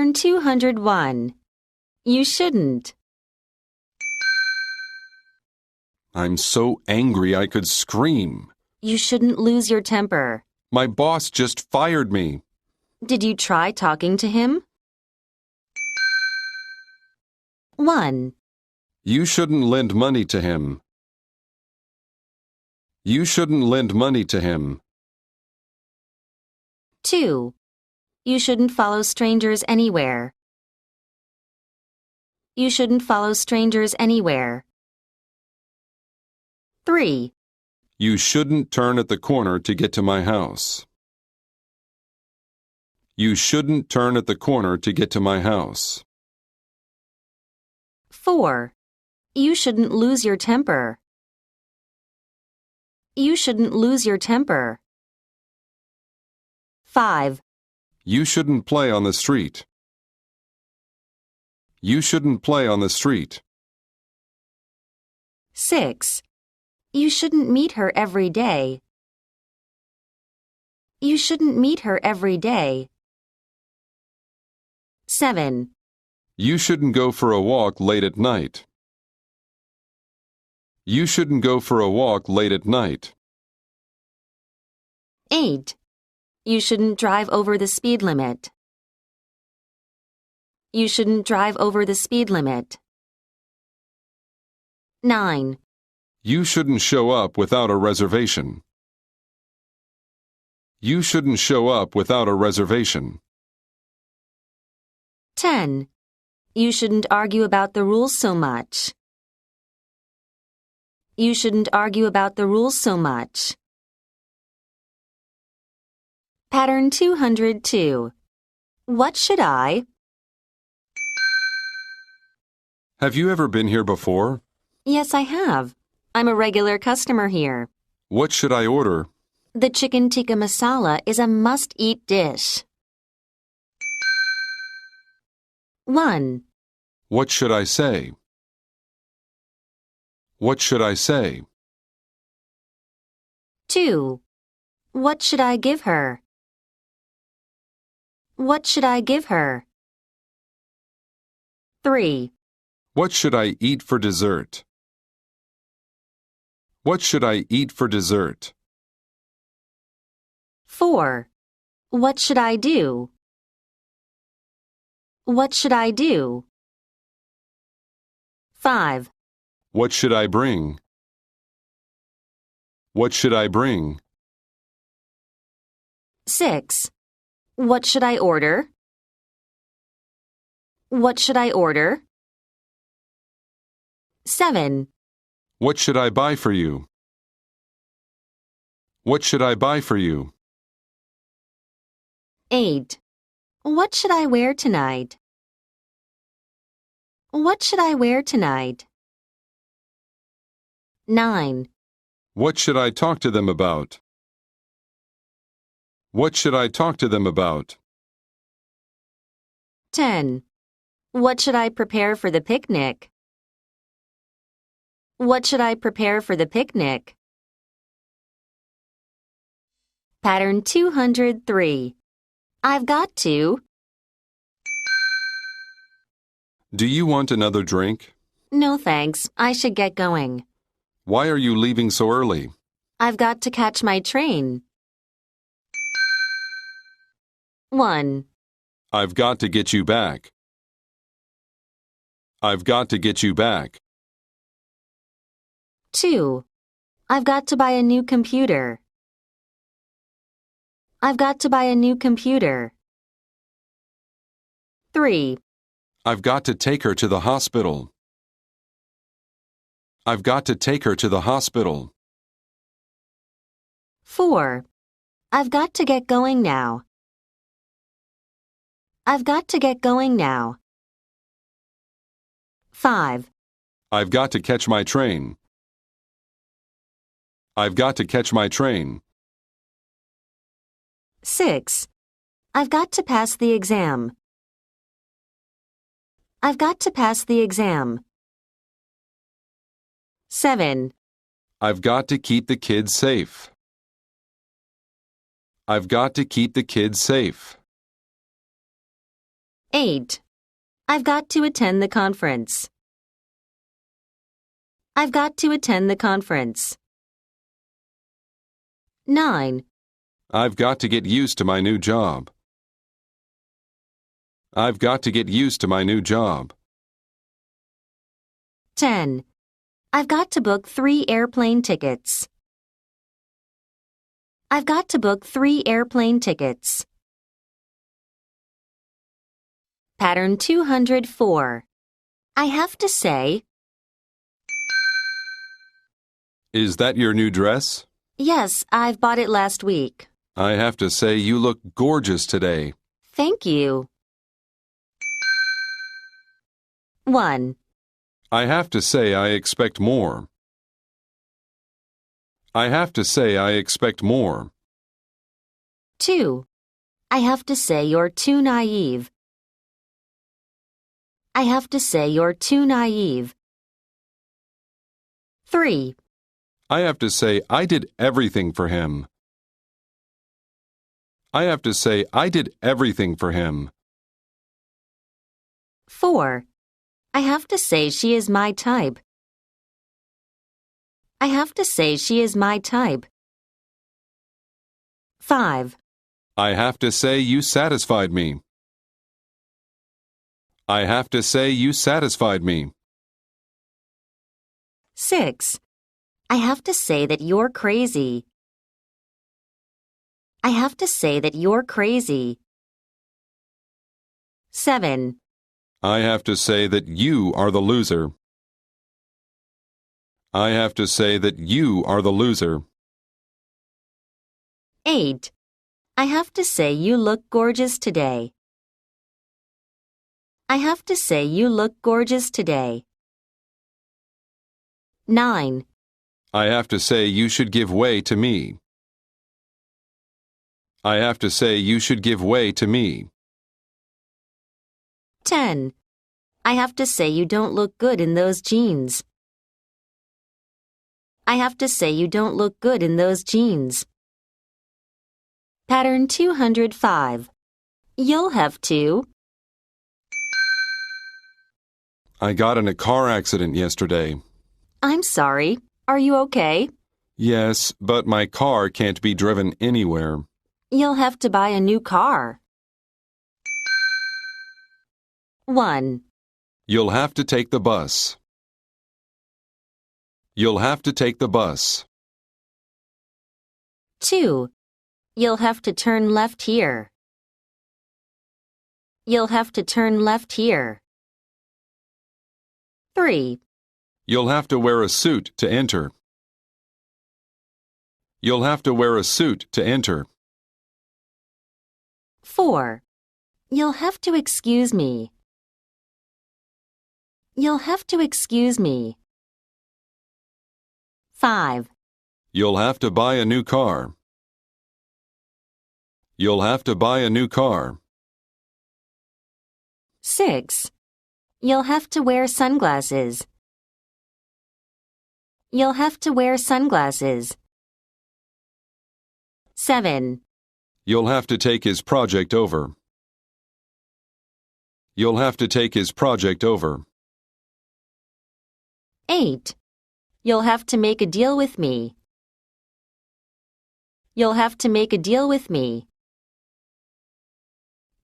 Pattern 201. You shouldn't. I'm so angry I could scream. You shouldn't lose your temper. My boss just fired me. Did you try talking to him? 1. You shouldn't lend money to him. You shouldn't lend money to him. 2. You shouldn't follow strangers anywhere. You shouldn't follow strangers anywhere. 3. You shouldn't turn at the corner to get to my house. You shouldn't turn at the corner to get to my house. 4. You shouldn't lose your temper. You shouldn't lose your temper. 5. You shouldn't play on the street. You shouldn't play on the street. 6. You shouldn't meet her every day. You shouldn't meet her every day. 7. You shouldn't go for a walk late at night. You shouldn't go for a walk late at night. 8. You shouldn't drive over the speed limit. You shouldn't drive over the speed limit. 9. You shouldn't show up without a reservation. You shouldn't show up without a reservation. 10. You shouldn't argue about the rules so much. You shouldn't argue about the rules so much. Pattern 202. What should I? Have you ever been here before? Yes, I have. I'm a regular customer here. What should I order? The chicken tikka masala is a must-eat dish. 1. What should I say? What should I say? 2. What should I give her? What should I give her? 3. What should I eat for dessert? What should I eat for dessert? 4. What should I do? What should I do? 5. What should I bring? What should I bring? 6. What should I order? What should I order? 7. What should I buy for you? What should I buy for you? 8. What should I wear tonight? What should I wear tonight? 9. What should I talk to them about? What should I talk to them about? 10. What should I prepare for the picnic? What should I prepare for the picnic? Pattern 203. I've got to. Do you want another drink? No thanks, I should get going. Why are you leaving so early? I've got to catch my train. 1. I've got to get you back. I've got to get you back. 2. I've got to buy a new computer. I've got to buy a new computer. 3. I've got to take her to the hospital. I've got to take her to the hospital. 4. I've got to get going now. I've got to get going now. 5. I've got to catch my train. I've got to catch my train. 6. I've got to pass the exam. I've got to pass the exam. 7. I've got to keep the kids safe. I've got to keep the kids safe. 8. I've got to attend the conference. I've got to attend the conference. 9. I've got to get used to my new job. I've got to get used to my new job. 10. I've got to book 3 airplane tickets. I've got to book 3 airplane tickets. Pattern 204. I have to say, Is that your new dress? yes, I've bought it last week. I have to say you look gorgeous today. Thank you. 1. I have to say I expect more. I have to say I expect more. 2. I have to say you're too naive. I have to say you're too naive. 3. I have to say I did everything for him. I have to say I did everything for him. 4. I have to say she is my type. I have to say she is my type. 5. I have to say you satisfied me. I have to say you satisfied me. 6. I have to say that you're crazy. I have to say that you're crazy. 7. I have to say that you are the loser. I have to say that you are the loser. 8. I have to say you look gorgeous today. I have to say you look gorgeous today. 9. I have to say you should give way to me. I have to say you should give way to me. 10. I have to say you don't look good in those jeans. I have to say you don't look good in those jeans. Pattern 205. You'll have to. I got in a car accident yesterday. I'm sorry. Are you okay? Yes, but my car can't be driven anywhere. You'll have to buy a new car. 1. You'll have to take the bus. You'll have to take the bus. 2. You'll have to turn left here. You'll have to turn left here. 3. You'll have to wear a suit to enter. You'll have to wear a suit to enter. 4. You'll have to excuse me. You'll have to excuse me. 5. You'll have to buy a new car. You'll have to buy a new car. 6. You'll have to wear sunglasses. You'll have to wear sunglasses. 7. You'll have to take his project over. You'll have to take his project over. 8. You'll have to make a deal with me. You'll have to make a deal with me.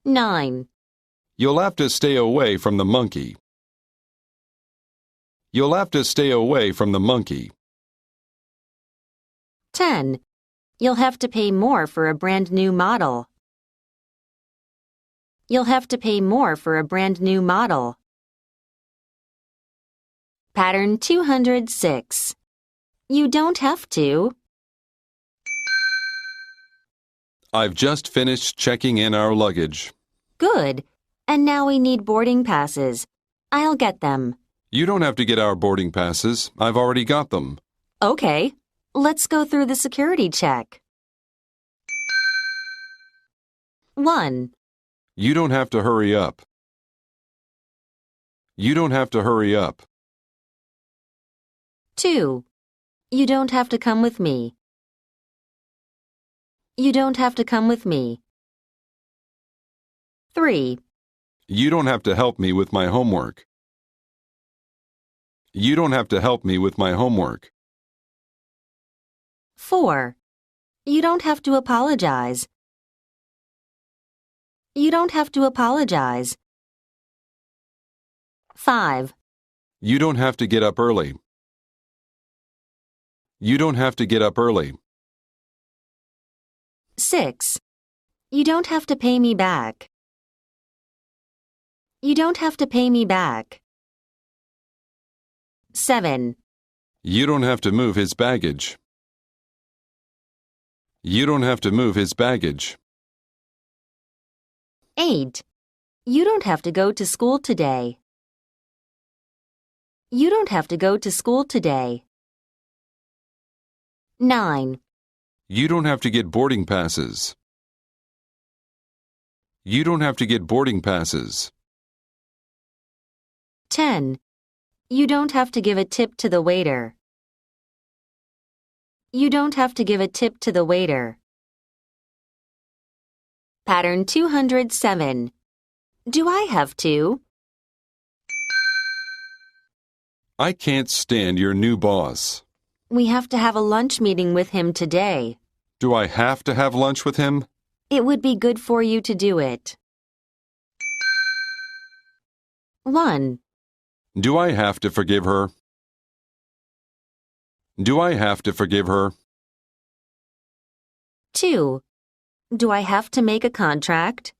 9. You'll have to stay away from the monkey. You'll have to stay away from the monkey. 10. You'll have to pay more for a brand new model. You'll have to pay more for a brand new model. Pattern 206. You don't have to. I've just finished checking in our luggage. Good. And now we need boarding passes. I'll get them. You don't have to get our boarding passes. I've already got them. Okay. Let's go through the security check. 1. You don't have to hurry up. You don't have to hurry up. 2. You don't have to come with me. You don't have to come with me. 3. You don't have to help me with my homework. You don't have to help me with my homework. 4. You don't have to apologize. You don't have to apologize. 5. You don't have to get up early. You don't have to get up early. 6. You don't have to pay me back. You don't have to pay me back. 7. You don't have to move his baggage. You don't have to move his baggage. 8. You don't have to go to school today. You don't have to go to school today. 9. You don't have to get boarding passes. You don't have to get boarding passes. 10. You don't have to give a tip to the waiter. You don't have to give a tip to the waiter. Pattern 207. Do I have to? I can't stand your new boss. We have to have a lunch meeting with him today. Do I have to have lunch with him? It would be good for you to do it. 1. Do I have to forgive her? Do I have to forgive her? 2. Do I have to make a contract?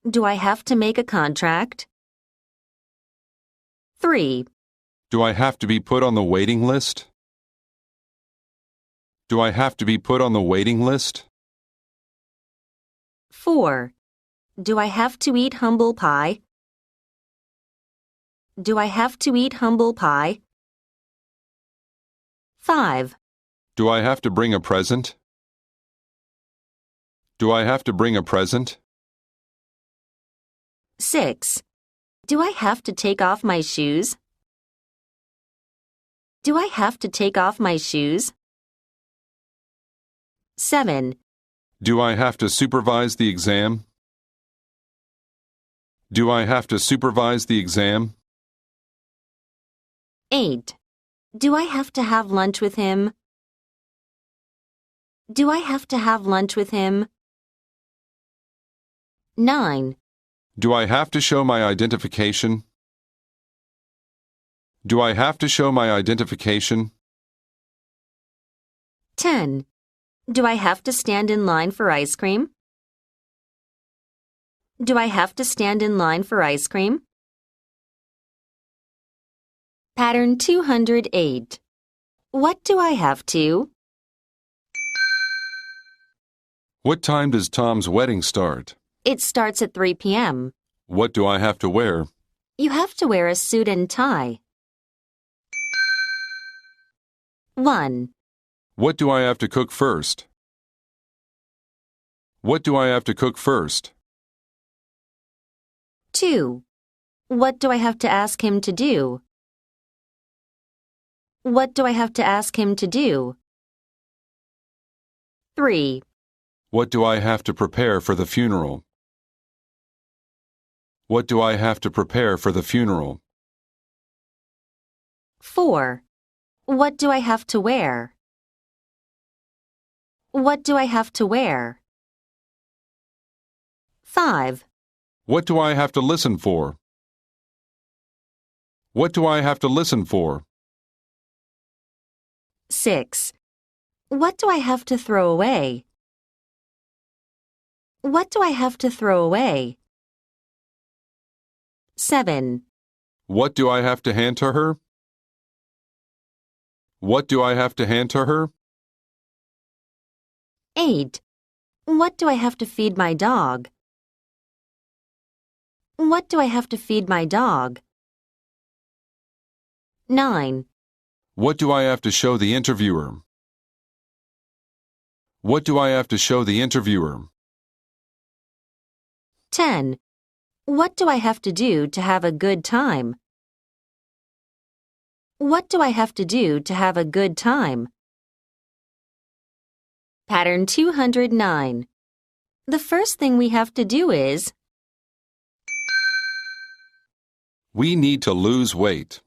Do I have to make a contract? 3. Do I have to be put on the waiting list? Do I have to be put on the waiting list? 4. Do I have to eat humble pie? Do I have to eat humble pie? 5. Do I have to bring a present? Do I have to bring a present? 6. Do I have to take off my shoes? Do I have to take off my shoes? 7. Do I have to supervise the exam? Do I have to supervise the exam? 8. Do I have to have lunch with him? Do I have to have lunch with him? 9. Do I have to show my identification? Do I have to show my identification? 10. Do I have to stand in line for ice cream? Do I have to stand in line for ice cream? Pattern 208. What do I have to? What time does Tom's wedding start? It starts at 3 p.m. What do I have to wear? You have to wear a suit and tie. 1. What do I have to cook first? What do I have to cook first? 2. What do I have to ask him to do? What do I have to ask him to do? 3. What do I have to prepare for the funeral? What do I have to prepare for the funeral? 4. What do I have to wear? What do I have to wear? 5. What do I have to listen for? What do I have to listen for? 6. What do I have to throw away? What do I have to throw away? 7. What do I have to hand to her? What do I have to hand to her? 8. What do I have to feed my dog? What do I have to feed my dog? 9. What do I have to show the interviewer? What do I have to show the interviewer? 10. What do I have to do to have a good time? What do I have to do to have a good time? Pattern 209. The first thing we have to do is We need to lose weight.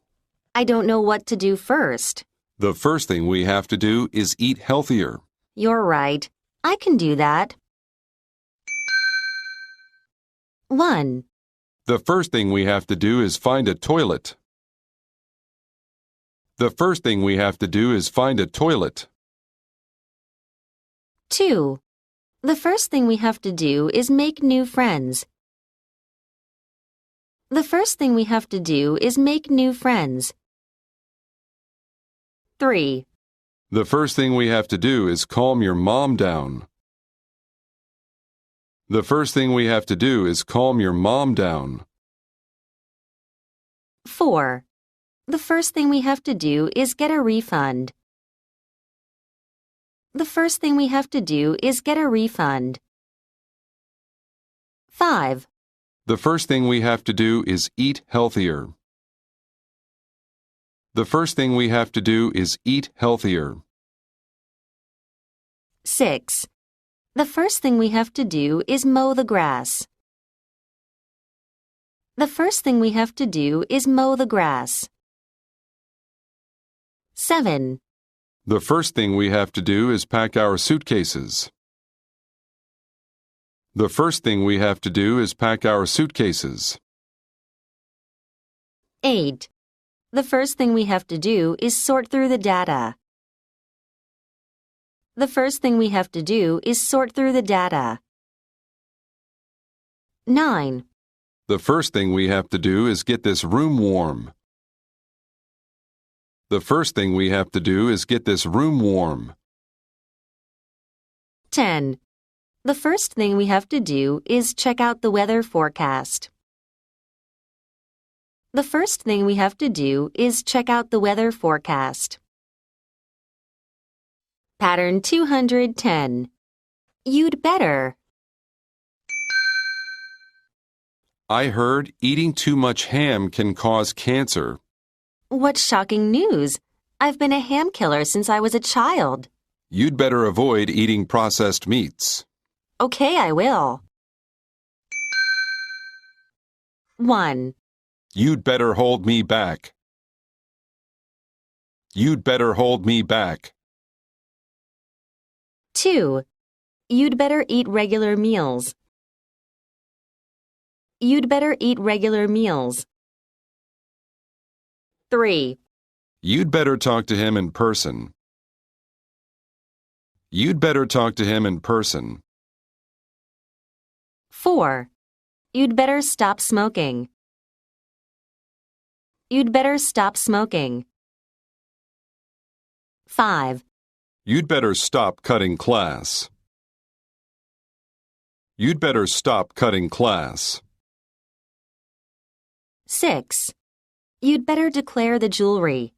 I don't know what to do first. The first thing we have to do is eat healthier. You're right. I can do that. 1, The first thing we have to do is find a toilet. The first thing we have to do is find a toilet. 2. The first thing we have to do is make new friends. The first thing we have to do is make new friends. 3. The first thing we have to do is calm your mom down. The first thing we have to do is calm your mom down. 4. The first thing we have to do is get a refund. The first thing we have to do is get a refund. 5. The first thing we have to do is eat healthier. The first thing we have to do is eat healthier. 6. The first thing we have to do is mow the grass. The first thing we have to do is mow the grass. 7. The first thing we have to do is pack our suitcases. The first thing we have to do is pack our suitcases. 8. The first thing we have to do is sort through the data. The first thing we have to do is sort through the data. 9. The first thing we have to do is get this room warm. The first thing we have to do is get this room warm. 10. The first thing we have to do is check out the weather forecast. The first thing we have to do is check out the weather forecast. Pattern 210. You'd better. I heard eating too much ham can cause cancer. What shocking news! I've been a ham killer since I was a child. You'd better avoid eating processed meats. Okay, I will. 1. You'd better hold me back. You'd better hold me back. 2. You'd better eat regular meals. You'd better eat regular meals. 3. You'd better talk to him in person. You'd better talk to him in person. 4. You'd better stop smoking. You'd better stop smoking. 5. You'd better stop cutting class. You'd better stop cutting class. 6. You'd better declare the jewelry.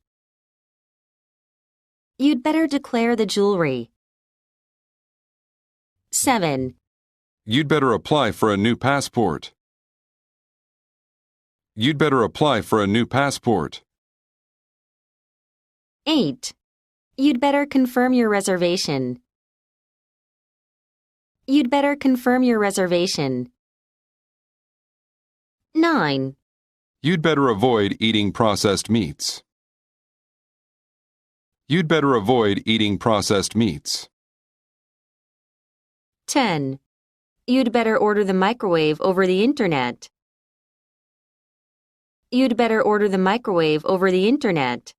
You'd better declare the jewelry. 7. You'd better apply for a new passport. You'd better apply for a new passport. 8. You'd better confirm your reservation. You'd better confirm your reservation. 9. You'd better avoid eating processed meats. You'd better avoid eating processed meats. 10. You'd better order the microwave over the internet. You'd better order the microwave over the internet.